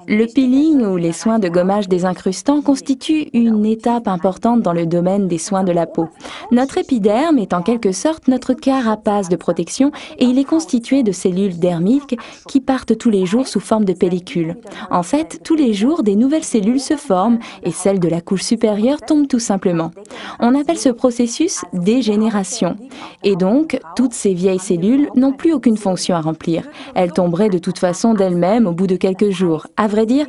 Le peeling ou les soins de gommage désincrustant constituent une étape importante dans le domaine des soins de la peau. Notre épiderme est en quelque sorte notre carapace de protection et il est constitué de cellules dermiques qui partent tous les jours sous forme de pellicule. En fait, tous les jours, des nouvelles cellules se forment et celles de la couche supérieure tombent tout simplement. On appelle ce processus dégénération. Et donc, toutes ces vieilles cellules n'ont plus aucune fonction à remplir. Elles tomberaient de toute façon d'elles-mêmes au bout de quelques jours. À vrai dire,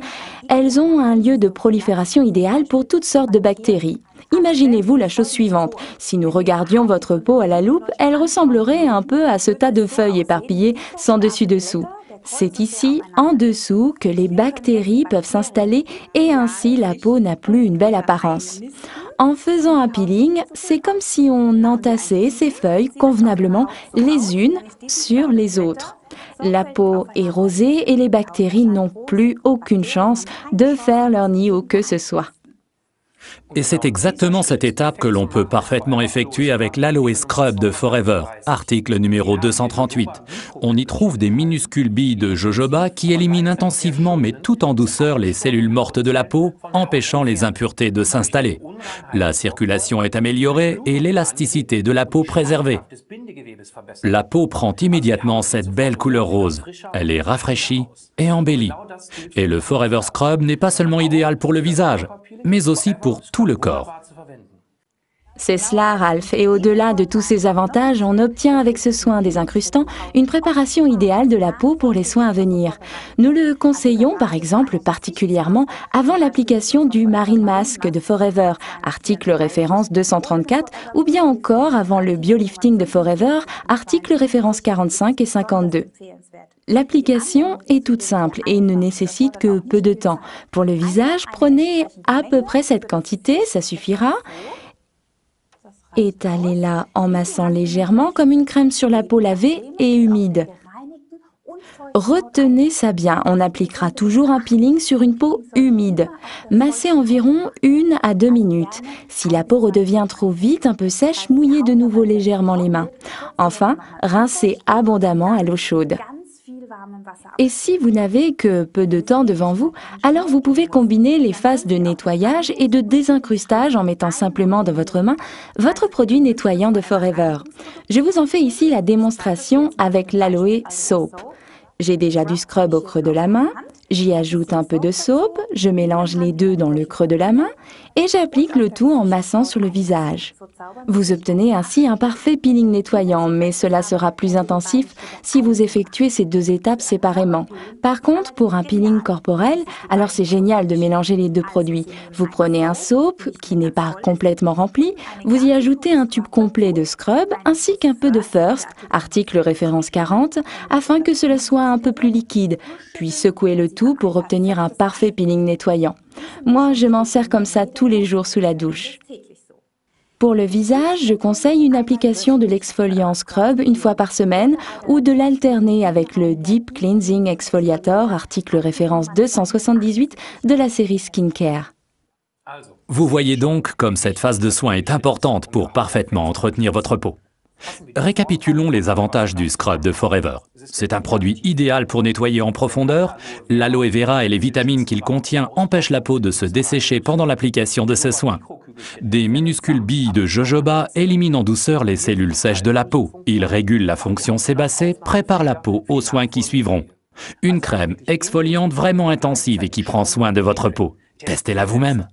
elles ont un lieu de prolifération idéal pour toutes sortes de bactéries. Imaginez-vous la chose suivante. Si nous regardions votre peau à la loupe, elle ressemblerait un peu à ce tas de feuilles éparpillées sans dessus-dessous. C'est ici, en dessous, que les bactéries peuvent s'installer et ainsi la peau n'a plus une belle apparence. En faisant un peeling, c'est comme si on entassait ces feuilles convenablement les unes sur les autres. La peau est rosée et les bactéries n'ont plus aucune chance de faire leur nid où que ce soit. Et c'est exactement cette étape que l'on peut parfaitement effectuer avec l'Aloe Scrub de Forever, article numéro 238. On y trouve des minuscules billes de jojoba qui éliminent intensivement mais tout en douceur les cellules mortes de la peau, empêchant les impuretés de s'installer. La circulation est améliorée et l'élasticité de la peau préservée. La peau prend immédiatement cette belle couleur rose. Elle est rafraîchie et embellie. Et le Forever Scrub n'est pas seulement idéal pour le visage, mais aussi pour tout le corps. C'est cela, Ralph, et au-delà de tous ces avantages, on obtient avec ce soin désincrustant une préparation idéale de la peau pour les soins à venir. Nous le conseillons par exemple particulièrement avant l'application du Marine Mask de Forever, article référence 234, ou bien encore avant le Biolifting de Forever, article référence 45 et 52. L'application est toute simple et ne nécessite que peu de temps. Pour le visage, prenez à peu près cette quantité, ça suffira. Étalez-la en massant légèrement comme une crème sur la peau lavée et humide. Retenez ça bien, on appliquera toujours un peeling sur une peau humide. Massez environ 1 à 2 minutes. Si la peau redevient trop vite, un peu sèche, mouillez de nouveau légèrement les mains. Enfin, rincez abondamment à l'eau chaude. Et si vous n'avez que peu de temps devant vous, alors vous pouvez combiner les phases de nettoyage et de désincrustage en mettant simplement dans votre main votre produit nettoyant de Forever. Je vous en fais ici la démonstration avec l'Aloe Soap. J'ai déjà du scrub au creux de la main, j'y ajoute un peu de soap, je mélange les deux dans le creux de la main et j'applique le tout en massant sur le visage. Vous obtenez ainsi un parfait peeling nettoyant, mais cela sera plus intensif si vous effectuez ces deux étapes séparément. Par contre, pour un peeling corporel, alors c'est génial de mélanger les deux produits. Vous prenez un soap qui n'est pas complètement rempli, vous y ajoutez un tube complet de scrub ainsi qu'un peu de First, article référence 40, afin que cela soit un peu plus liquide, puis secouez le tout pour obtenir un parfait peeling nettoyant. Moi, je m'en sers comme ça tous les jours sous la douche. Pour le visage, je conseille une application de l'exfoliant scrub une fois par semaine ou de l'alterner avec le Deep Cleansing Exfoliator, article référence 278 de la série Skincare. Vous voyez donc comme cette phase de soin est importante pour parfaitement entretenir votre peau. Récapitulons les avantages du scrub de Forever. C'est un produit idéal pour nettoyer en profondeur. L'aloe vera et les vitamines qu'il contient empêchent la peau de se dessécher pendant l'application de ce soin. Des minuscules billes de jojoba éliminent en douceur les cellules sèches de la peau. Ils régulent la fonction sébacée, préparent la peau aux soins qui suivront. Une crème exfoliante vraiment intensive et qui prend soin de votre peau. Testez-la vous-même.